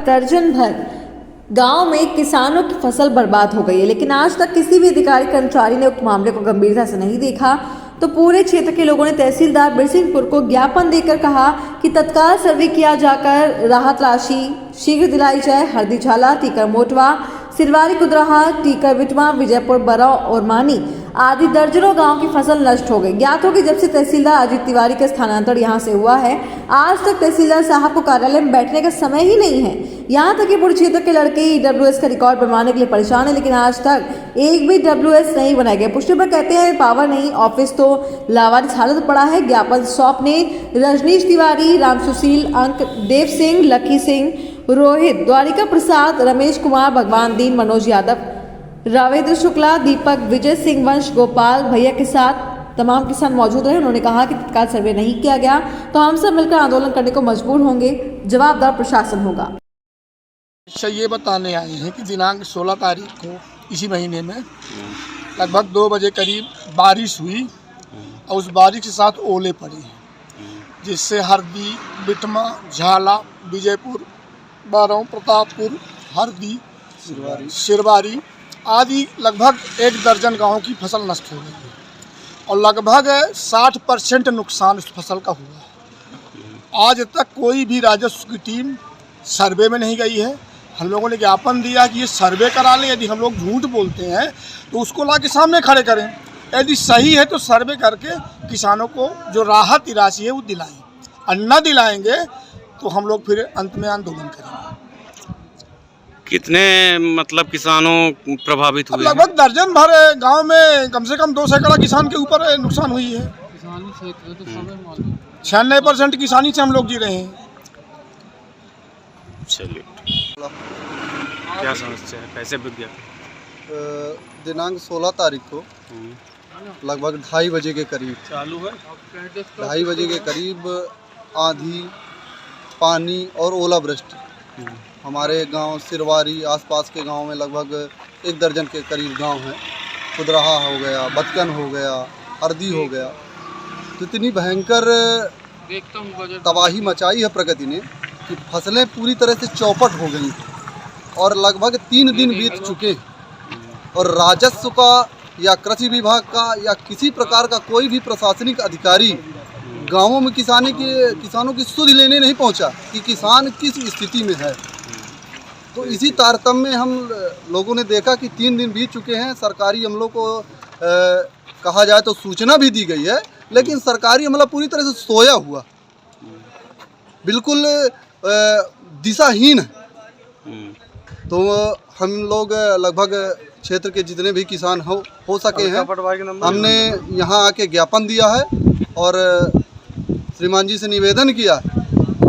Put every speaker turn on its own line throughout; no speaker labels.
दर्जन भर गांव में किसानों की फसल बर्बाद हो गई है, लेकिन आज तक किसी भी अधिकारी कर्मचारी ने उक्त मामले को गंभीरता से नहीं देखा। तो पूरे क्षेत्र के लोगों ने तहसीलदार बिरसिंहपुर को ज्ञापन देकर कहा कि तत्काल सर्वे किया जाकर राहत राशि शीघ्र दिलाई जाए। हरदी झाला, टीकर मोटवा, सिरवारी कुदराहा, टीकर बिटवा, विजयपुर बरौ और मानी आदि दर्जनों गांव की फसल नष्ट हो गई। ज्ञात हो कि जब से तहसीलदार अजीत तिवारी का स्थानांतरण यहां से हुआ है, आज तक तहसीलदार साहब को कार्यालय में बैठने का समय ही नहीं है। यहां तक कि पूरे क्षेत्र के लड़के ईडब्ल्यूएस का रिकॉर्ड बनवाने के लिए परेशान है, लेकिन आज तक एक भी डब्ल्यूएस नहीं बनाया गया। पुष्टि पर कहते हैं पावर नहीं, ऑफिस तो लावारिस हालत पड़ा है। ज्ञापन सौंपने रजनीश तिवारी, राम सुशील, अंक, देव सिंह, लकी सिंह, रोहित, द्वारिका प्रसाद, रमेश कुमार, भगवान दीन, मनोज यादव, रावेंद्र शुक्ला, दीपक, विजय सिंह वंश, गोपाल भैया के साथ तमाम किसान मौजूद रहे। उन्होंने कहा कि तत्काल सर्वे नहीं किया गया तो हम सब मिलकर आंदोलन करने को मजबूर होंगे। जवाबदार प्रशासन होगा।
अच्छा, ये बताने आए हैं कि दिनांक 16 तारीख को इसी महीने में लगभग 2 बजे करीब बारिश हुई और उस बारिश के साथ ओले पड़े, जिससे हरदी, बिटमा, झाला, विजयपुर, बरौ, प्रतापपुर, हरदी, सिरवारी आदि लगभग 1 दर्जन गांवों की फसल नष्ट हो गई है और लगभग 60% नुकसान उस फसल का हुआ है। आज तक कोई भी राजस्व की टीम सर्वे में नहीं गई है। हम लोगों ने ज्ञापन दिया कि ये सर्वे करा लें, यदि हम लोग झूठ बोलते हैं तो उसको ला के सामने खड़े करें, यदि सही है तो सर्वे करके किसानों को जो राहत राशि है वो दिलाएं, और न दिलाएंगे तो हम लोग फिर अंत में आंदोलन करेंगे।
कितने मतलब किसानों प्रभावित हुए?
लगभग दर्जन भर गांव में कम से कम 2 सैकड़ा किसान के ऊपर नुकसान हुई है। 96% किसानी से हम लोग जी रहे हैं।
चलिए, क्या समस्या है, कैसे बिक गया?
दिनांक 16 तारीख को लगभग 2:30 बजे के करीब 2:30 बजे के करीब आंधी, पानी और ओलावृष्टि हमारे गांव सिरवारी आसपास के गांव में लगभग 1 दर्जन के करीब गांव हैं। कुदराहा हो गया, बतकन हो गया, हरदी हो गया। तो इतनी भयंकर तबाही मचाई है प्रकृति ने कि फसलें पूरी तरह से चौपट हो गई और लगभग 3 दिन बीत चुके और राजस्व का या कृषि विभाग का या किसी प्रकार का कोई भी प्रशासनिक अधिकारी गांवों में किसानों की सुध लेने नहीं पहुंचा कि किसान किस स्थिति में है। तो इसी तारतम्य में हम लोगों ने देखा कि 3 दिन बीत चुके हैं। सरकारी अमलों को कहा जाए तो सूचना भी दी गई है, लेकिन सरकारी अमला पूरी तरह से सोया हुआ, बिल्कुल दिशाहीन है। तो हम लोग लगभग क्षेत्र के जितने भी किसान हो सके हैं, हमने यहाँ आके ज्ञापन दिया है और श्रीमान जी से निवेदन किया है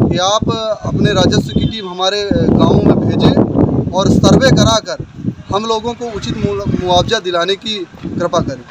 कि आप अपने राजस्व की टीम हमारे गाँव में भेजें और सर्वे कराकर हम लोगों को उचित मुआवजा दिलाने की कृपा करें।